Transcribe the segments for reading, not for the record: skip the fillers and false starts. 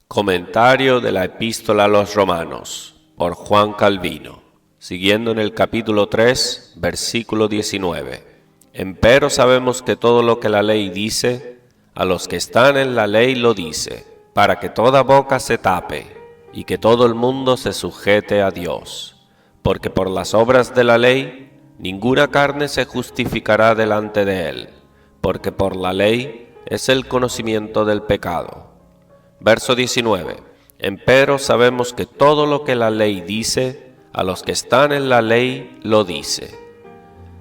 Comentario de la Epístola a los Romanos, por Juan Calvino, siguiendo en el capítulo 3, versículo 19. Empero sabemos que todo lo que la ley dice, a los que están en la ley lo dice, para que toda boca se tape, y que todo el mundo se sujete a Dios. Porque por las obras de la ley, ninguna carne se justificará delante de él, porque por la ley es el conocimiento del pecado. Verso 19. Empero sabemos que todo lo que la ley dice, a los que están en la ley lo dice.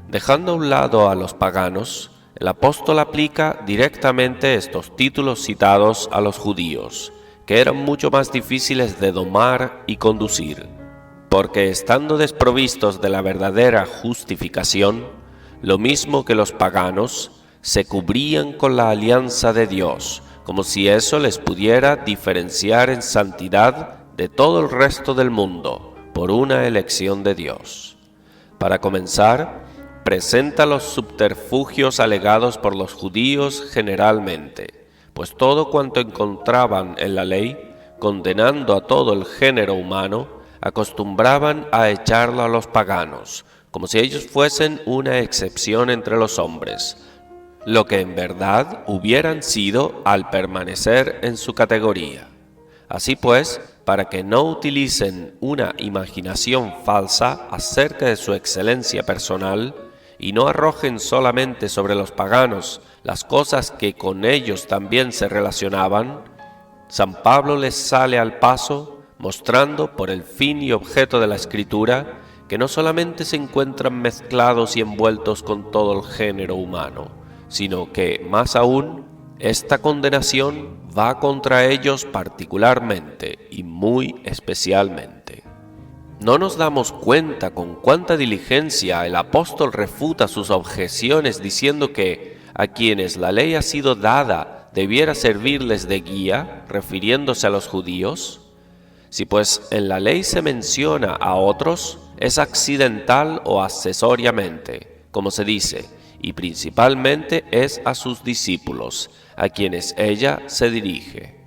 Dejando a un lado a los paganos, el apóstol aplica directamente estos títulos citados a los judíos, que eran mucho más difíciles de domar y conducir, porque estando desprovistos de la verdadera justificación, lo mismo que los paganos, se cubrían con la alianza de Dios, como si eso les pudiera diferenciar en santidad de todo el resto del mundo, por una elección de Dios. Para comenzar, presenta los subterfugios alegados por los judíos generalmente, pues todo cuanto encontraban en la ley, condenando a todo el género humano, acostumbraban a echarlo a los paganos, como si ellos fuesen una excepción entre los hombres, lo que en verdad hubieran sido al permanecer en su categoría. Así pues, para que no utilicen una imaginación falsa acerca de su excelencia personal y no arrojen solamente sobre los paganos las cosas que con ellos también se relacionaban, San Pablo les sale al paso mostrando por el fin y objeto de la Escritura que no solamente se encuentran mezclados y envueltos con todo el género humano, sino que, más aún, esta condenación va contra ellos particularmente y muy especialmente. ¿No nos damos cuenta con cuánta diligencia el apóstol refuta sus objeciones diciendo que a quienes la ley ha sido dada debiera servirles de guía, refiriéndose a los judíos? Si pues en la ley se menciona a otros, es accidental o accesoriamente, como se dice, y principalmente es a sus discípulos, a quienes ella se dirige.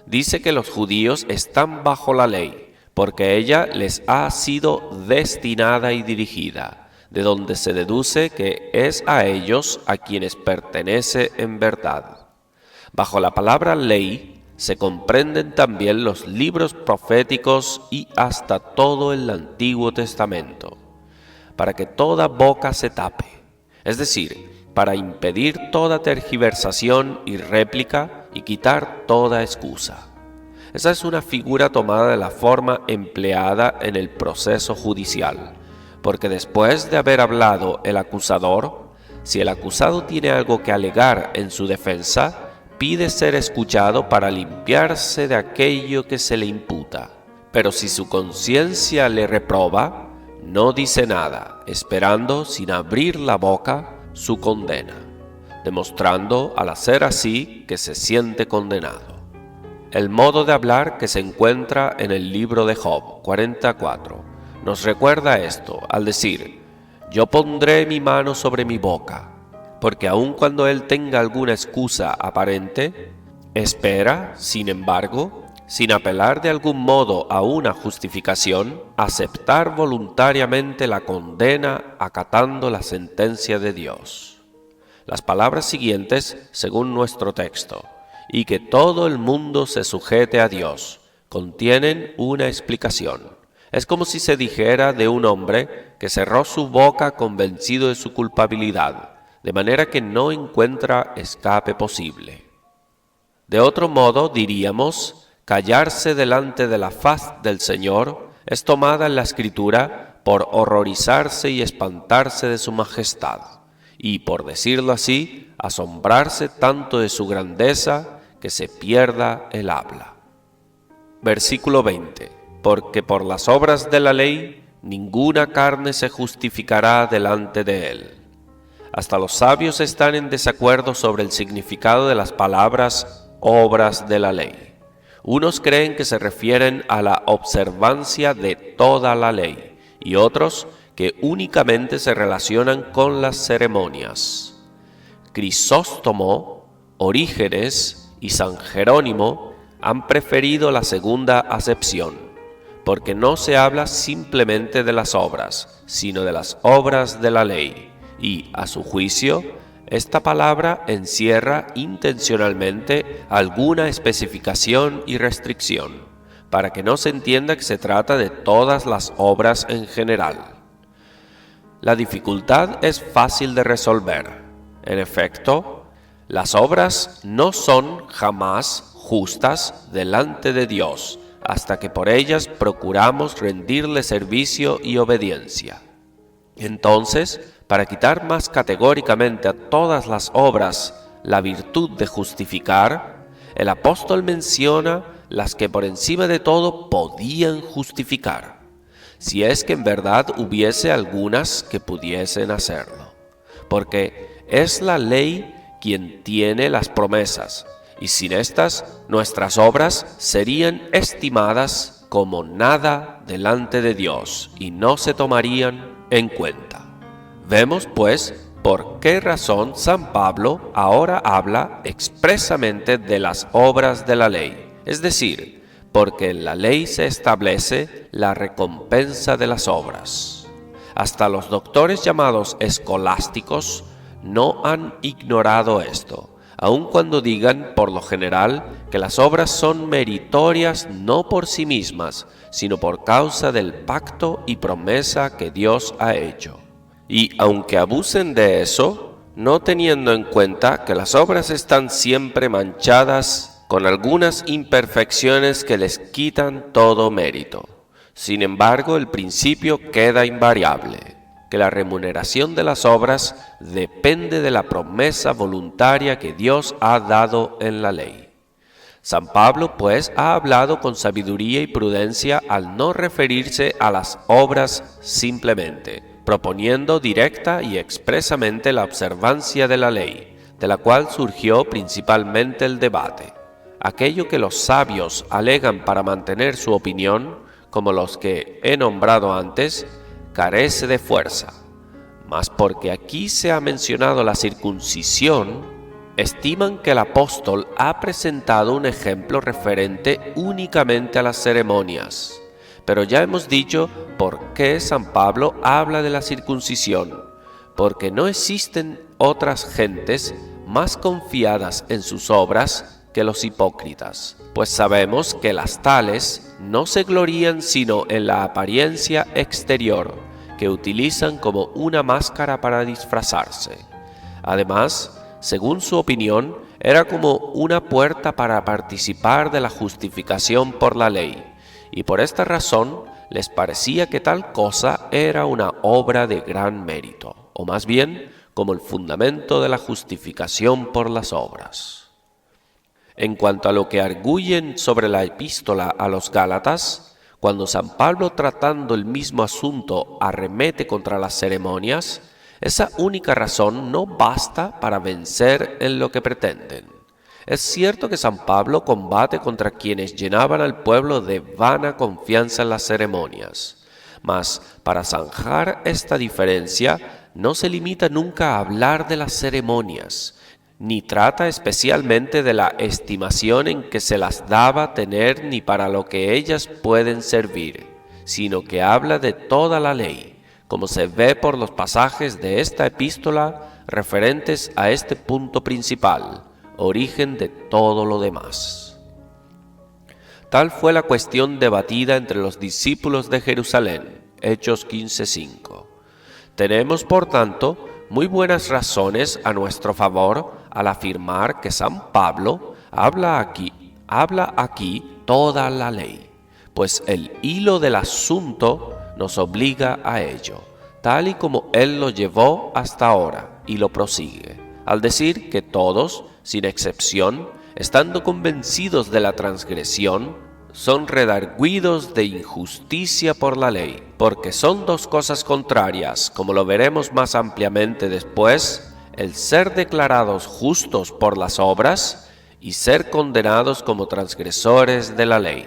Dice que los judíos están bajo la ley, porque ella les ha sido destinada y dirigida, de donde se deduce que es a ellos a quienes pertenece en verdad. Bajo la palabra ley se comprenden también los libros proféticos y hasta todo el Antiguo Testamento, para que toda boca se tape, es decir, para impedir toda tergiversación y réplica y quitar toda excusa. Esa es una figura tomada de la forma empleada en el proceso judicial, porque después de haber hablado el acusador, si el acusado tiene algo que alegar en su defensa, pide ser escuchado para limpiarse de aquello que se le imputa. Pero si su conciencia le reproba, no dice nada, esperando sin abrir la boca su condena, demostrando al hacer así que se siente condenado. El modo de hablar que se encuentra en el libro de Job 44 nos recuerda esto al decir: yo pondré mi mano sobre mi boca, porque aun cuando él tenga alguna excusa aparente, espera, sin embargo, sin apelar de algún modo a una justificación, aceptar voluntariamente la condena acatando la sentencia de Dios. Las palabras siguientes, según nuestro texto, y que todo el mundo se sujete a Dios, contienen una explicación. Es como si se dijera de un hombre que cerró su boca convencido de su culpabilidad, de manera que no encuentra escape posible. De otro modo, diríamos, callarse delante de la faz del Señor es tomada en la Escritura por horrorizarse y espantarse de su majestad, y, por decirlo así, asombrarse tanto de su grandeza que se pierda el habla. Versículo 20. Porque por las obras de la ley ninguna carne se justificará delante de él. Hasta los sabios están en desacuerdo sobre el significado de las palabras obras de la ley. Unos creen que se refieren a la observancia de toda la ley y otros que únicamente se relacionan con las ceremonias. Crisóstomo, Orígenes y San Jerónimo han preferido la segunda acepción, porque no se habla simplemente de las obras, sino de las obras de la ley, y, a su juicio, esta palabra encierra intencionalmente alguna especificación y restricción, para que no se entienda que se trata de todas las obras en general. La dificultad es fácil de resolver. En efecto, las obras no son jamás justas delante de Dios, hasta que por ellas procuramos rendirle servicio y obediencia. Entonces, para quitar más categóricamente a todas las obras la virtud de justificar, el apóstol menciona las que por encima de todo podían justificar, si es que en verdad hubiese algunas que pudiesen hacerlo, porque es la ley quien tiene las promesas, y sin estas nuestras obras serían estimadas como nada delante de Dios y no se tomarían en cuenta. Vemos, pues, por qué razón San Pablo ahora habla expresamente de las obras de la ley, es decir, porque en la ley se establece la recompensa de las obras. Hasta los doctores llamados escolásticos no han ignorado esto, aun cuando digan por lo general que las obras son meritorias no por sí mismas, sino por causa del pacto y promesa que Dios ha hecho. Y aunque abusen de eso, no teniendo en cuenta que las obras están siempre manchadas con algunas imperfecciones que les quitan todo mérito. Sin embargo, el principio queda invariable, que la remuneración de las obras depende de la promesa voluntaria que Dios ha dado en la ley. San Pablo, pues, ha hablado con sabiduría y prudencia al no referirse a las obras simplemente, proponiendo directa y expresamente la observancia de la ley, de la cual surgió principalmente el debate. Aquello que los sabios alegan para mantener su opinión, como los que he nombrado antes, carece de fuerza, mas porque aquí se ha mencionado la circuncisión, estiman que el apóstol ha presentado un ejemplo referente únicamente a las ceremonias. Pero ya hemos dicho por qué San Pablo habla de la circuncisión, porque no existen otras gentes más confiadas en sus obras que los hipócritas, pues sabemos que las tales no se glorían sino en la apariencia exterior, que utilizan como una máscara para disfrazarse. Además, según su opinión, era como una puerta para participar de la justificación por la ley, y por esta razón les parecía que tal cosa era una obra de gran mérito, o más bien como el fundamento de la justificación por las obras. En cuanto a lo que arguyen sobre la epístola a los Gálatas, cuando San Pablo, tratando el mismo asunto, arremete contra las ceremonias, esa única razón no basta para vencer en lo que pretenden. Es cierto que San Pablo combate contra quienes llenaban al pueblo de vana confianza en las ceremonias, mas para zanjar esta diferencia no se limita nunca a hablar de las ceremonias, ni trata especialmente de la estimación en que se las daba tener ni para lo que ellas pueden servir, sino que habla de toda la ley, como se ve por los pasajes de esta epístola referentes a este punto principal, origen de todo lo demás. Tal fue la cuestión debatida entre los discípulos de Jerusalén, Hechos 15:5. Tenemos, por tanto, muy buenas razones a nuestro favor al afirmar que San Pablo habla aquí toda la ley, pues el hilo del asunto nos obliga a ello, tal y como él lo llevó hasta ahora y lo prosigue, al decir que todos, sin excepción, estando convencidos de la transgresión, son redargüidos de injusticia por la ley, porque son dos cosas contrarias, como lo veremos más ampliamente después, el ser declarados justos por las obras y ser condenados como transgresores de la ley.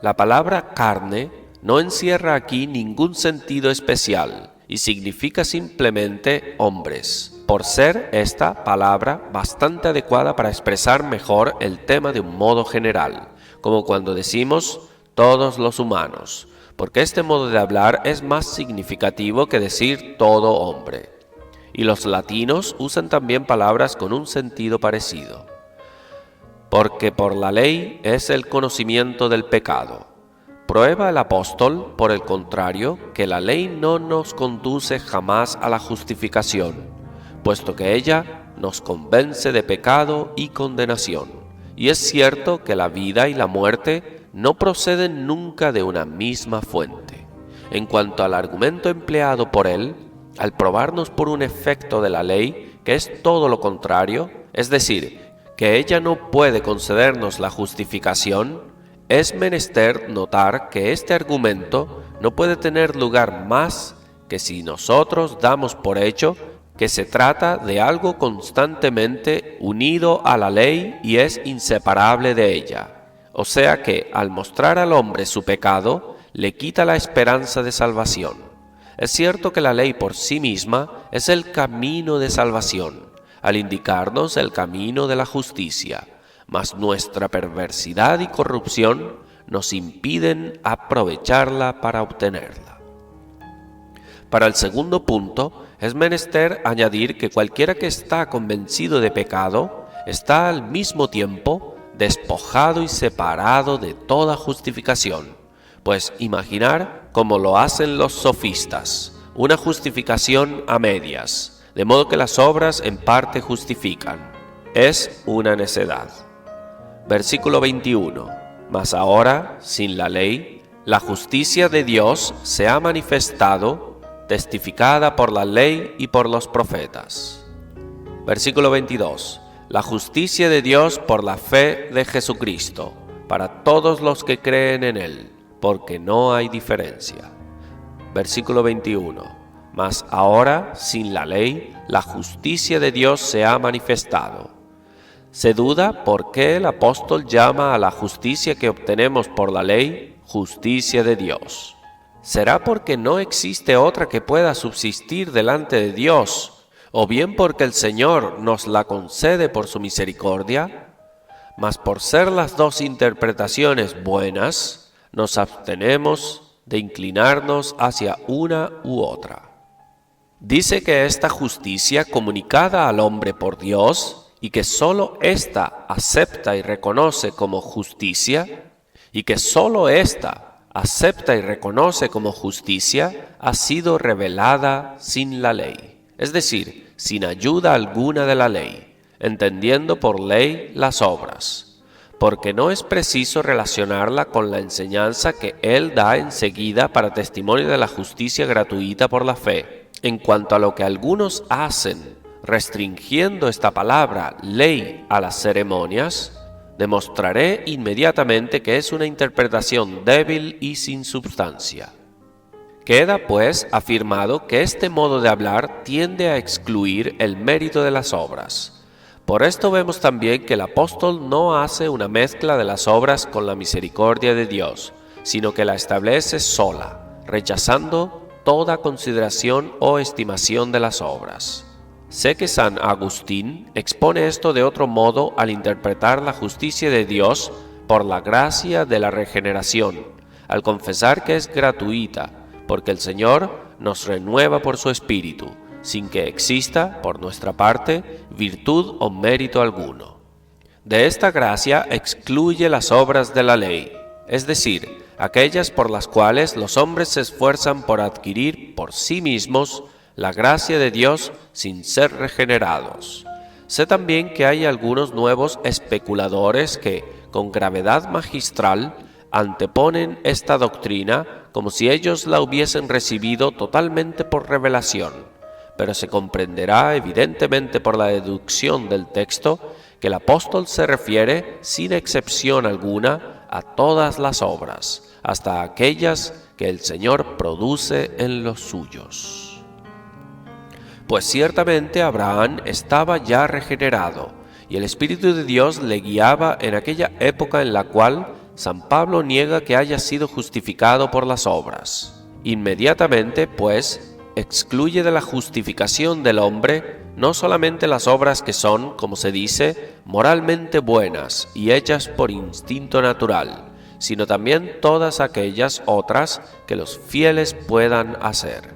La palabra carne no encierra aquí ningún sentido especial y significa simplemente hombres, por ser esta palabra bastante adecuada para expresar mejor el tema de un modo general, como cuando decimos todos los humanos, porque este modo de hablar es más significativo que decir todo hombre. Y los latinos usan también palabras con un sentido parecido. Porque por la ley es el conocimiento del pecado. Prueba el apóstol, por el contrario, que la ley no nos conduce jamás a la justificación, puesto que ella nos convence de pecado y condenación. Y es cierto que la vida y la muerte no proceden nunca de una misma fuente. En cuanto al argumento empleado por él, al probarnos por un efecto de la ley, que es todo lo contrario, es decir, que ella no puede concedernos la justificación, es menester notar que este argumento no puede tener lugar más que si nosotros damos por hecho que se trata de algo constantemente unido a la ley y es inseparable de ella. O sea que, al mostrar al hombre su pecado, le quita la esperanza de salvación. Es cierto que la ley por sí misma es el camino de salvación, al indicarnos el camino de la justicia, mas nuestra perversidad y corrupción nos impiden aprovecharla para obtenerla. Para el segundo punto, es menester añadir que cualquiera que está convencido de pecado está al mismo tiempo despojado y separado de toda justificación. Pues imaginar como lo hacen los sofistas, una justificación a medias, de modo que las obras en parte justifican, es una necedad. Versículo 21. Mas ahora, sin la ley, la justicia de Dios se ha manifestado, testificada por la ley y por los profetas. Versículo 22. La justicia de Dios por la fe de Jesucristo, para todos los que creen en Él, porque no hay diferencia. Versículo 21. Mas ahora, sin la ley, la justicia de Dios se ha manifestado. Se duda por qué el apóstol llama a la justicia que obtenemos por la ley, justicia de Dios. ¿Será porque no existe otra que pueda subsistir delante de Dios, o bien porque el Señor nos la concede por su misericordia? Mas por ser las dos interpretaciones buenas, nos abstenemos de inclinarnos hacia una u otra. Dice que esta justicia comunicada al hombre por Dios, y que sólo ésta acepta y reconoce como justicia, y que sólo ésta acepta y reconoce como justicia, ha sido revelada sin la ley, es decir, sin ayuda alguna de la ley, entendiendo por ley las obras, porque no es preciso relacionarla con la enseñanza que Él da enseguida para testimonio de la justicia gratuita por la fe. En cuanto a lo que algunos hacen, restringiendo esta palabra ley a las ceremonias, demostraré inmediatamente que es una interpretación débil y sin substancia. Queda, pues, afirmado que este modo de hablar tiende a excluir el mérito de las obras. Por esto vemos también que el apóstol no hace una mezcla de las obras con la misericordia de Dios, sino que la establece sola, rechazando toda consideración o estimación de las obras. Sé que San Agustín expone esto de otro modo al interpretar la justicia de Dios por la gracia de la regeneración, al confesar que es gratuita, porque el Señor nos renueva por su Espíritu, sin que exista, por nuestra parte, virtud o mérito alguno. De esta gracia excluye las obras de la ley, es decir, aquellas por las cuales los hombres se esfuerzan por adquirir por sí mismos la gracia de Dios sin ser regenerados. Sé también que hay algunos nuevos especuladores que, con gravedad magistral, anteponen esta doctrina como si ellos la hubiesen recibido totalmente por revelación, pero se comprenderá evidentemente por la deducción del texto que el apóstol se refiere sin excepción alguna a todas las obras, hasta aquellas que el Señor produce en los suyos. Pues ciertamente Abraham estaba ya regenerado, y el Espíritu de Dios le guiaba en aquella época en la cual San Pablo niega que haya sido justificado por las obras. Inmediatamente, pues, excluye de la justificación del hombre no solamente las obras que son, como se dice, moralmente buenas y hechas por instinto natural, sino también todas aquellas otras que los fieles puedan hacer.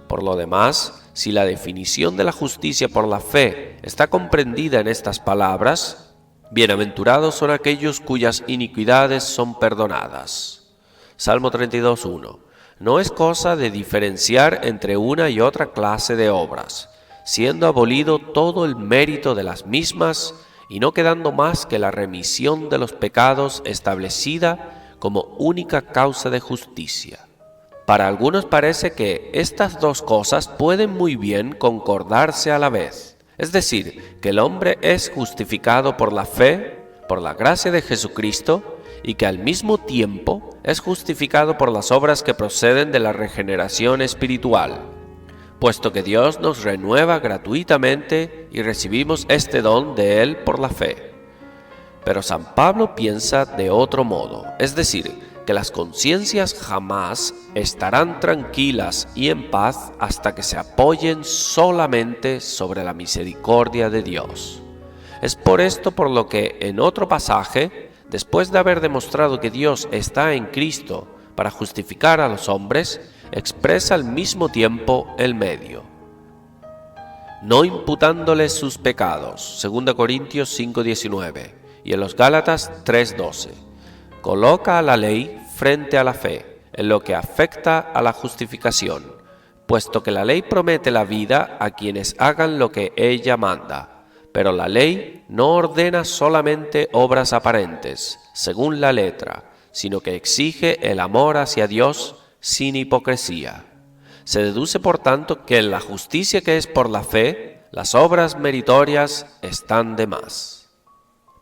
Por lo demás, si la definición de la justicia por la fe está comprendida en estas palabras, bienaventurados son aquellos cuyas iniquidades son perdonadas. Salmo 32:1. No es cosa de diferenciar entre una y otra clase de obras, siendo abolido todo el mérito de las mismas y no quedando más que la remisión de los pecados establecida como única causa de justicia. Para algunos parece que estas dos cosas pueden muy bien concordarse a la vez, es decir, que el hombre es justificado por la fe, por la gracia de Jesucristo, y que al mismo tiempo es justificado por las obras que proceden de la regeneración espiritual, puesto que Dios nos renueva gratuitamente y recibimos este don de Él por la fe. Pero San Pablo piensa de otro modo, es decir, que las conciencias jamás estarán tranquilas y en paz hasta que se apoyen solamente sobre la misericordia de Dios. Es por esto por lo que en otro pasaje, después de haber demostrado que Dios está en Cristo para justificar a los hombres, expresa al mismo tiempo el medio, no imputándoles sus pecados, 2 Corintios 5:19, y en los Gálatas 3:12. Coloca a la ley frente a la fe, en lo que afecta a la justificación, puesto que la ley promete la vida a quienes hagan lo que ella manda, pero la ley no ordena solamente obras aparentes, según la letra, sino que exige el amor hacia Dios sin hipocresía. Se deduce por tanto que en la justicia que es por la fe, las obras meritorias están de más.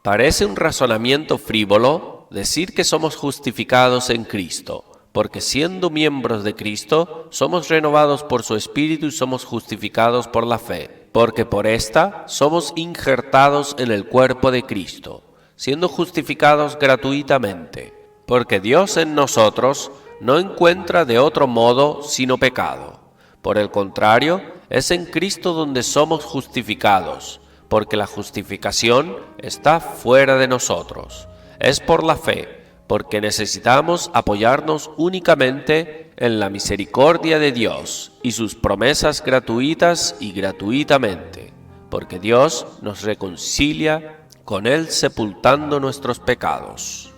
Parece un razonamiento frívolo decir que somos justificados en Cristo, porque siendo miembros de Cristo, somos renovados por su Espíritu y somos justificados por la fe, porque por esta somos injertados en el cuerpo de Cristo, siendo justificados gratuitamente, porque Dios en nosotros no encuentra de otro modo sino pecado. Por el contrario, es en Cristo donde somos justificados, porque la justificación está fuera de nosotros. Es por la fe, porque necesitamos apoyarnos únicamente en la misericordia de Dios y sus promesas gratuitas y gratuitamente, porque Dios nos reconcilia con Él sepultando nuestros pecados.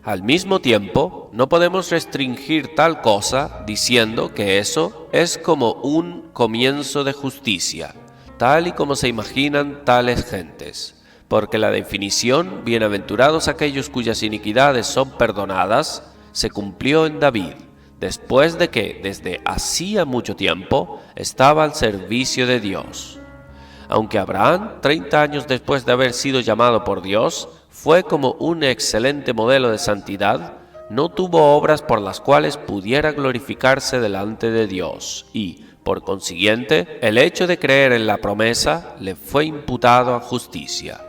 Al mismo tiempo, no podemos restringir tal cosa diciendo que eso es como un comienzo de justicia, tal y como se imaginan tales gentes, porque la definición, bienaventurados aquellos cuyas iniquidades son perdonadas, se cumplió en David, después de que, desde hacía mucho tiempo, estaba al servicio de Dios. Aunque Abraham, 30 años después de haber sido llamado por Dios, fue como un excelente modelo de santidad, no tuvo obras por las cuales pudiera glorificarse delante de Dios y, por consiguiente, el hecho de creer en la promesa le fue imputado a justicia.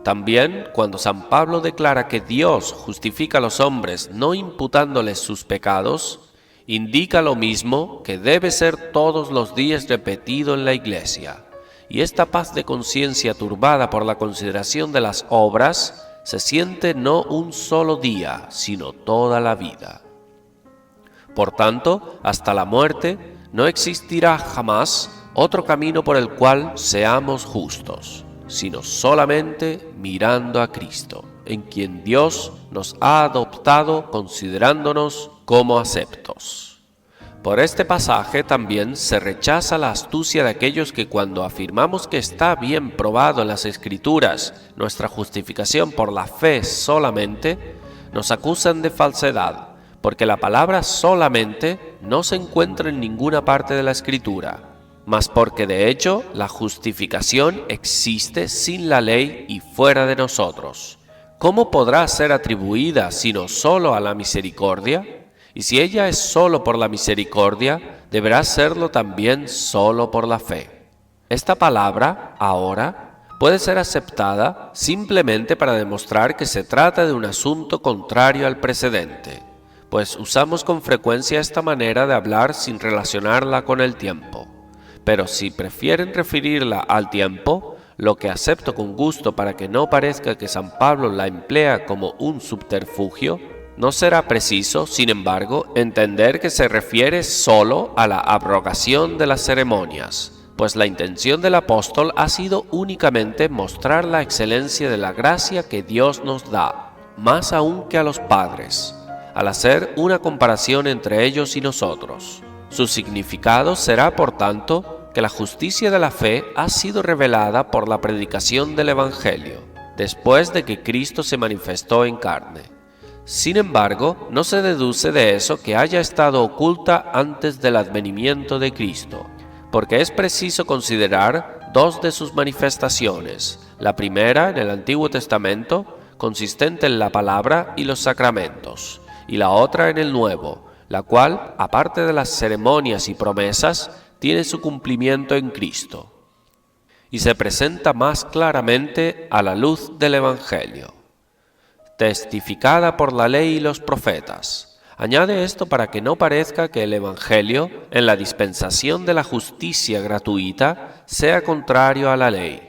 También, cuando San Pablo declara que Dios justifica a los hombres no imputándoles sus pecados, indica lo mismo que debe ser todos los días repetido en la Iglesia. Y esta paz de conciencia turbada por la consideración de las obras se siente no un solo día, sino toda la vida. Por tanto, hasta la muerte no existirá jamás otro camino por el cual seamos justos, sino solamente mirando a Cristo, en quien Dios nos ha adoptado considerándonos como aceptos. Por este pasaje también se rechaza la astucia de aquellos que cuando afirmamos que está bien probado en las Escrituras nuestra justificación por la fe solamente, nos acusan de falsedad, porque la palabra solamente no se encuentra en ninguna parte de la Escritura, mas porque de hecho la justificación existe sin la ley y fuera de nosotros. ¿Cómo podrá ser atribuida sino solo a la misericordia? Y si ella es solo por la misericordia, deberá serlo también solo por la fe. Esta palabra, ahora, puede ser aceptada simplemente para demostrar que se trata de un asunto contrario al precedente, pues usamos con frecuencia esta manera de hablar sin relacionarla con el tiempo. Pero si prefieren referirla al tiempo, lo que acepto con gusto para que no parezca que San Pablo la emplea como un subterfugio, no será preciso, sin embargo, entender que se refiere solo a la abrogación de las ceremonias, pues la intención del apóstol ha sido únicamente mostrar la excelencia de la gracia que Dios nos da, más aún que a los padres, al hacer una comparación entre ellos y nosotros. Su significado será, por tanto, que la justicia de la fe ha sido revelada por la predicación del Evangelio, después de que Cristo se manifestó en carne. Sin embargo, no se deduce de eso que haya estado oculta antes del advenimiento de Cristo, porque es preciso considerar dos de sus manifestaciones. La primera, en el Antiguo Testamento, consistente en la palabra y los sacramentos, y la otra en el Nuevo, la cual, aparte de las ceremonias y promesas, tiene su cumplimiento en Cristo, y se presenta más claramente a la luz del Evangelio, testificada por la ley y los profetas. Añade esto para que no parezca que el Evangelio, en la dispensación de la justicia gratuita, sea contrario a la ley.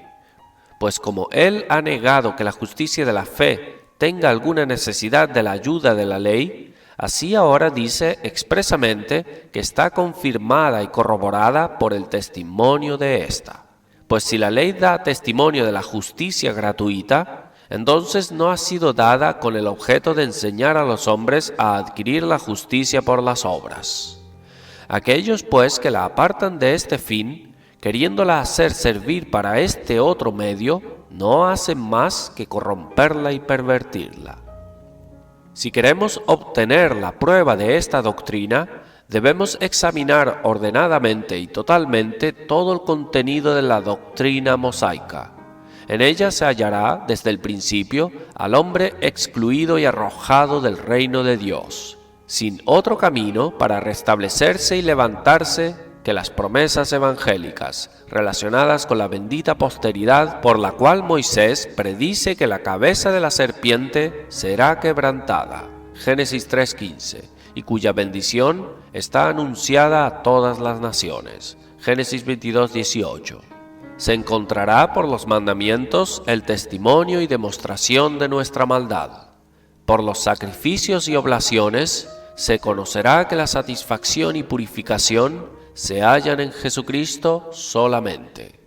Pues como él ha negado que la justicia de la fe tenga alguna necesidad de la ayuda de la ley, así ahora dice expresamente que está confirmada y corroborada por el testimonio de ésta. Pues si la ley da testimonio de la justicia gratuita, entonces no ha sido dada con el objeto de enseñar a los hombres a adquirir la justicia por las obras. Aquellos, pues, que la apartan de este fin, queriéndola hacer servir para este otro medio, no hacen más que corromperla y pervertirla. Si queremos obtener la prueba de esta doctrina, debemos examinar ordenadamente y totalmente todo el contenido de la doctrina mosaica. En ella se hallará desde el principio al hombre excluido y arrojado del reino de Dios, sin otro camino para restablecerse y levantarse que las promesas evangélicas relacionadas con la bendita posteridad por la cual Moisés predice que la cabeza de la serpiente será quebrantada, Génesis 3:15, y cuya bendición está anunciada a todas las naciones, Génesis 22:18. Se encontrará por los mandamientos el testimonio y demostración de nuestra maldad. Por los sacrificios y oblaciones se conocerá que la satisfacción y purificación se hallan en Jesucristo solamente.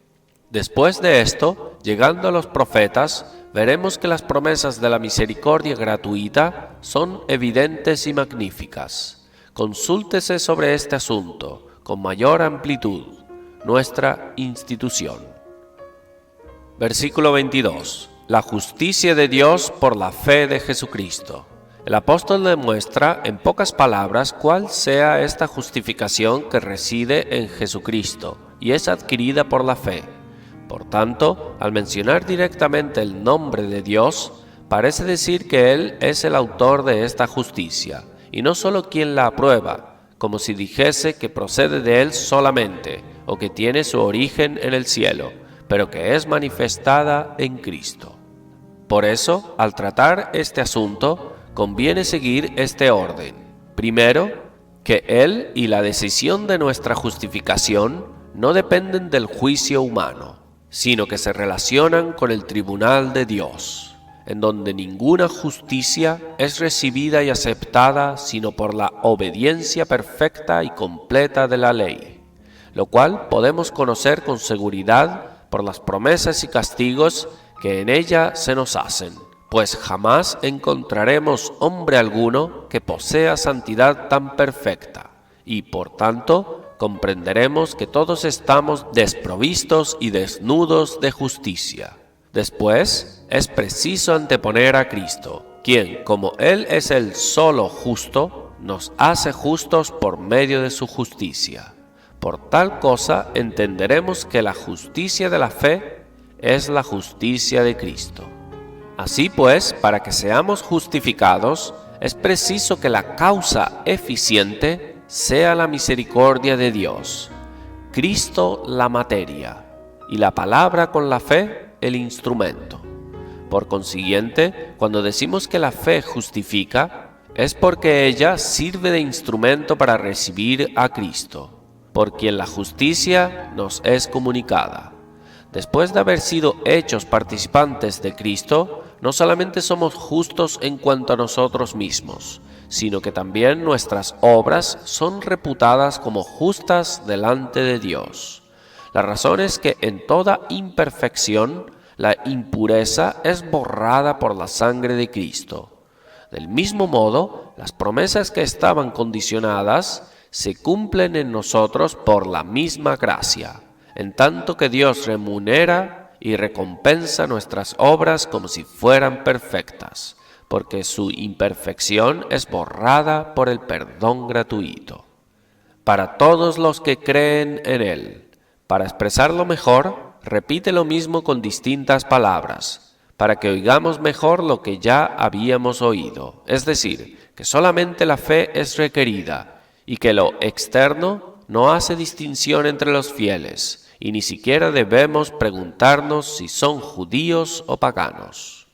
Después de esto, llegando a los profetas, veremos que las promesas de la misericordia gratuita son evidentes y magníficas. Consúltese sobre este asunto con mayor amplitud nuestra institución. Versículo 22. La justicia de Dios por la fe de Jesucristo. El apóstol demuestra en pocas palabras cuál sea esta justificación que reside en Jesucristo y es adquirida por la fe. Por tanto, al mencionar directamente el nombre de Dios, parece decir que Él es el autor de esta justicia, y no solo quien la aprueba, como si dijese que procede de Él solamente, o que tiene su origen en el cielo, pero que es manifestada en Cristo. Por eso, al tratar este asunto, conviene seguir este orden. Primero, que Él y la decisión de nuestra justificación no dependen del juicio humano, sino que se relacionan con el tribunal de Dios, en donde ninguna justicia es recibida y aceptada sino por la obediencia perfecta y completa de la ley, lo cual podemos conocer con seguridad por las promesas y castigos que en ella se nos hacen, pues jamás encontraremos hombre alguno que posea santidad tan perfecta, y por tanto comprenderemos que todos estamos desprovistos y desnudos de justicia. Después, es preciso anteponer a Cristo, quien, como Él es el solo justo, nos hace justos por medio de su justicia. Por tal cosa entenderemos que la justicia de la fe es la justicia de Cristo. Así pues, para que seamos justificados, es preciso que la causa eficiente sea la misericordia de Dios, Cristo la materia, y la palabra con la fe el instrumento. Por consiguiente, cuando decimos que la fe justifica, es porque ella sirve de instrumento para recibir a Cristo. por quien la justicia nos es comunicada. Después de haber sido hechos participantes de Cristo, no solamente somos justos en cuanto a nosotros mismos, sino que también nuestras obras son reputadas como justas delante de Dios. La razón es que en toda imperfección, la impureza es borrada por la sangre de Cristo. Del mismo modo, las promesas que estaban condicionadas se cumplen en nosotros por la misma gracia, en tanto que Dios remunera y recompensa nuestras obras como si fueran perfectas, porque su imperfección es borrada por el perdón gratuito. Para todos los que creen en Él, para expresarlo mejor, repite lo mismo con distintas palabras, para que oigamos mejor lo que ya habíamos oído, es decir, que solamente la fe es requerida y que lo externo no hace distinción entre los fieles, y ni siquiera debemos preguntarnos si son judíos o paganos.